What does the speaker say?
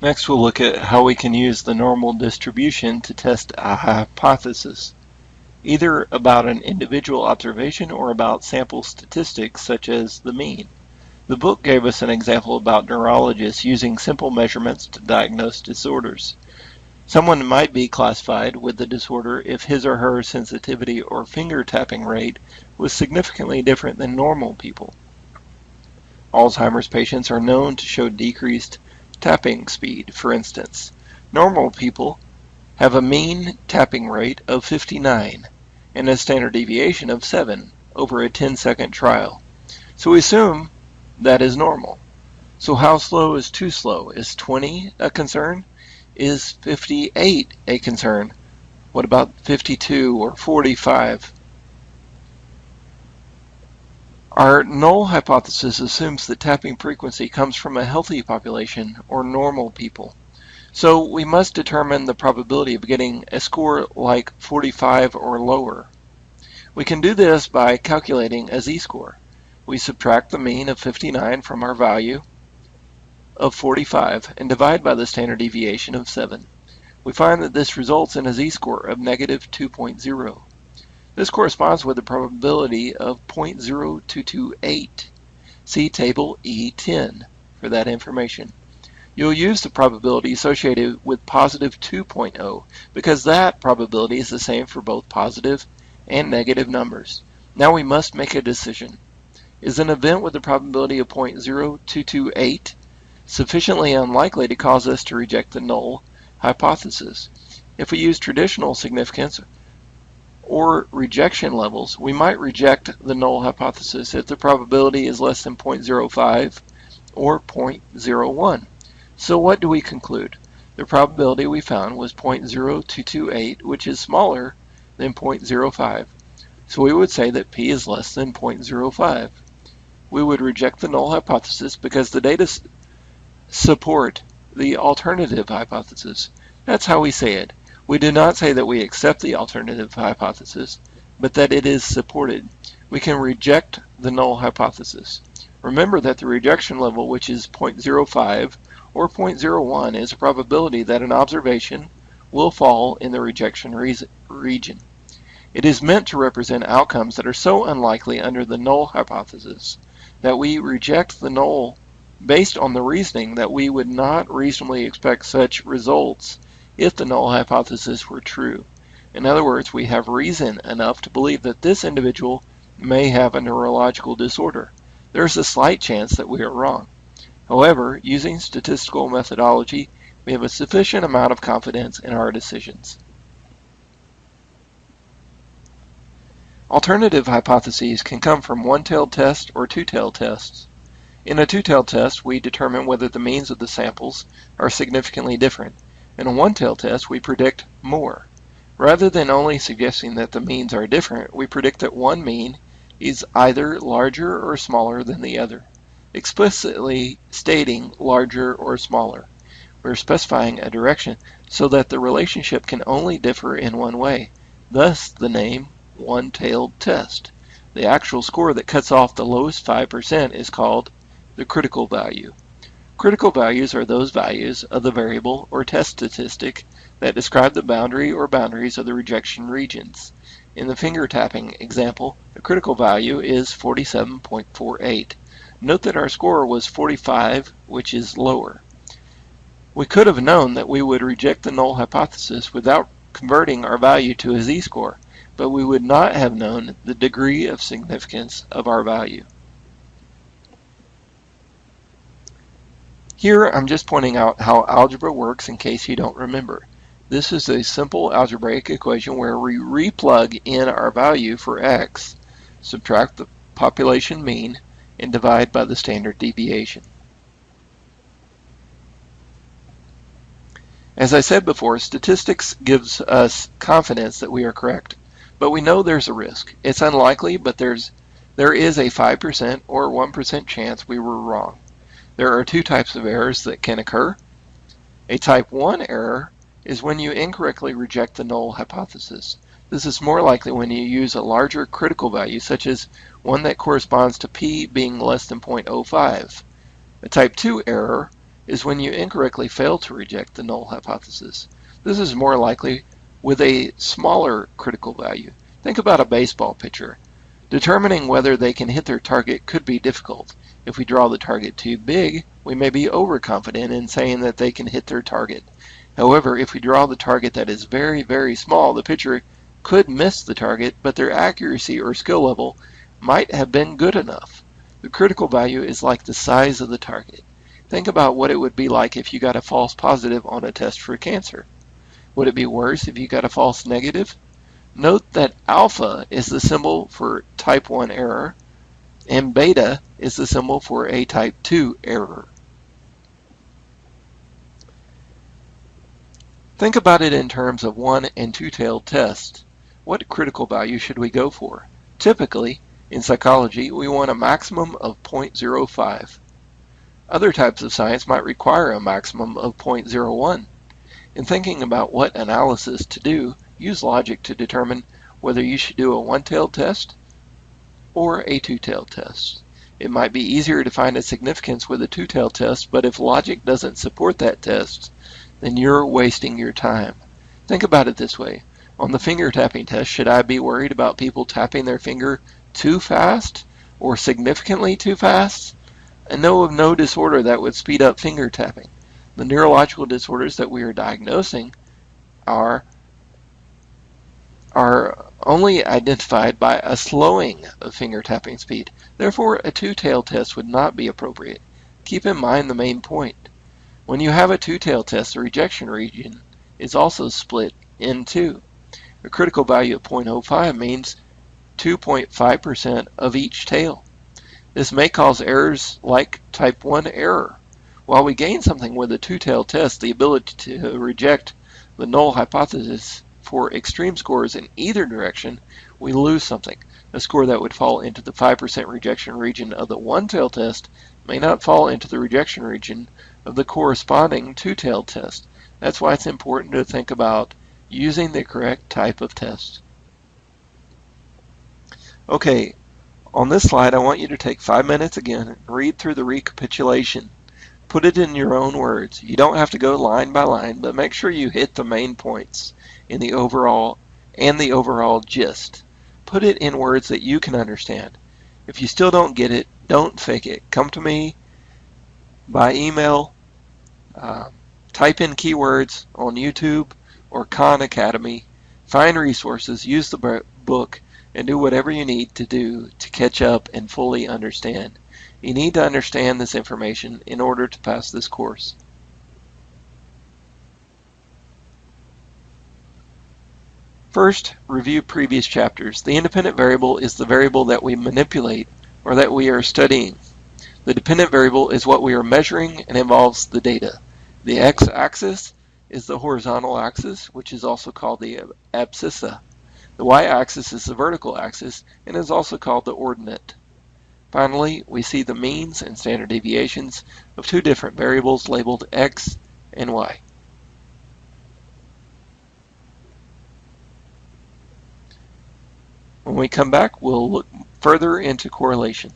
Next, we'll look at how we can use the normal distribution to test a hypothesis, either about an individual observation or about sample statistics such as the mean. The book gave us an example about neurologists using simple measurements to diagnose disorders. Someone might be classified with the disorder if his or her sensitivity or finger tapping rate was significantly different than normal people. Alzheimer's patients are known to show decreased tapping speed, for instance. Normal people have a mean tapping rate of 59 and a standard deviation of 7 over a 10-second trial. So we assume that is normal. So how slow is too slow? Is 20 a concern? Is 58 a concern? What about 52 or 45? Our null hypothesis assumes that tapping frequency comes from a healthy population or normal people. So we must determine the probability of getting a score like 45 or lower. We can do this by calculating a z-score. We subtract the mean of 59 from our value of 45 and divide by the standard deviation of 7. We find that this results in a z-score of negative 2.0. This corresponds with the probability of 0.0228. See table E10 for that information. You'll use the probability associated with positive 2.0 because that probability is the same for both positive and negative numbers. Now we must make a decision. Is an event with a probability of 0.0228 sufficiently unlikely to cause us to reject the null hypothesis? If we use traditional significance or rejection levels, we might reject the null hypothesis if the probability is less than 0.05 or 0.01. So what do we conclude? The probability we found was 0.0228, which is smaller than 0.05. So we would say that p is less than 0.05. We would reject the null hypothesis because the data support the alternative hypothesis. That's how we say it. We do not say that we accept the alternative hypothesis, but that it is supported. We can reject the null hypothesis. Remember that the rejection level, which is 0.05 or 0.01, is a probability that an observation will fall in the rejection region. It is meant to represent outcomes that are so unlikely under the null hypothesis that we reject the null based on the reasoning that we would not reasonably expect such results if the null hypothesis were true. In other words, we have reason enough to believe that this individual may have a neurological disorder. There is a slight chance that we are wrong. However, using statistical methodology, we have a sufficient amount of confidence in our decisions. Alternative hypotheses can come from one-tailed tests or two-tailed tests. In a two-tailed test, we determine whether the means of the samples are significantly different. In a one-tailed test, we predict more. Rather than only suggesting that the means are different, we predict that one mean is either larger or smaller than the other. Explicitly stating larger or smaller, we're specifying a direction so that the relationship can only differ in one way. Thus, the name one-tailed test. The actual score that cuts off the lowest 5% is called the critical value. Critical values are those values of the variable or test statistic that describe the boundary or boundaries of the rejection regions. In the finger tapping example, the critical value is 47.48. Note that our score was 45, which is lower. We could have known that we would reject the null hypothesis without converting our value to a z-score, but we would not have known the degree of significance of our value. Here I'm just pointing out how algebra works in case you don't remember. This is a simple algebraic equation where we replug in our value for x, subtract the population mean, and divide by the standard deviation. As I said before, statistics gives us confidence that we are correct, but we know there's a risk. It's unlikely, but there is a 5% or 1% chance we were wrong. There are two types of errors that can occur. A type 1 error is when you incorrectly reject the null hypothesis. This is more likely when you use a larger critical value, such as one that corresponds to p being less than 0.05. A type 2 error is when you incorrectly fail to reject the null hypothesis. This is more likely with a smaller critical value. Think about a baseball pitcher. Determining whether they can hit their target could be difficult. If we draw the target too big, we may be overconfident in saying that they can hit their target. However, if we draw the target that is very, very small, the pitcher could miss the target, but their accuracy or skill level might have been good enough. The critical value is like the size of the target. Think about what it would be like if you got a false positive on a test for cancer. Would it be worse if you got a false negative? Note that alpha is the symbol for type 1 error, and beta is the symbol for a type 2 error. Think about it in terms of one- and two-tailed tests. What critical value should we go for? Typically, in psychology, we want a maximum of 0.05. Other types of science might require a maximum of 0.01. In thinking about what analysis to do, use logic to determine whether you should do a one-tailed test or a two-tailed test. It might be easier to find a significance with a two-tailed test, but if logic doesn't support that test, then you're wasting your time. Think about it this way. On the finger tapping test, should I be worried about people tapping their finger too fast or significantly too fast? I know of no disorder that would speed up finger tapping. The neurological disorders that we are diagnosing are only identified by a slowing of finger tapping speed. Therefore, a two-tailed test would not be appropriate. Keep in mind the main point. When you have a two-tailed test, the rejection region is also split in two. A critical value of 0.05 means 2.5% of each tail. This may cause errors like type 1 error. While we gain something with a two-tailed test, the ability to reject the null hypothesis for extreme scores in either direction, we lose something. A score that would fall into the 5% rejection region of the one-tailed test may not fall into the rejection region of the corresponding two-tailed test. That's why it's important to think about using the correct type of test. Okay, on this slide I want you to take 5 minutes again and read through the recapitulation. Put it in your own words. You don't have to go line by line, but make sure you hit the main points in the overall gist. Put it in words that you can understand. If you still don't get it, don't fake it. Come to me by email, type in keywords on YouTube or Khan Academy, find resources, use the book, and do whatever you need to do to catch up and fully understand. You need to understand this information in order to pass this course. First, review previous chapters. The independent variable is the variable that we manipulate or that we are studying. The dependent variable is what we are measuring and involves the data. The x-axis is the horizontal axis, which is also called the abscissa. The y-axis is the vertical axis and is also called the ordinate. Finally, we see the means and standard deviations of two different variables labeled x and y. When we come back, we'll look further into correlation.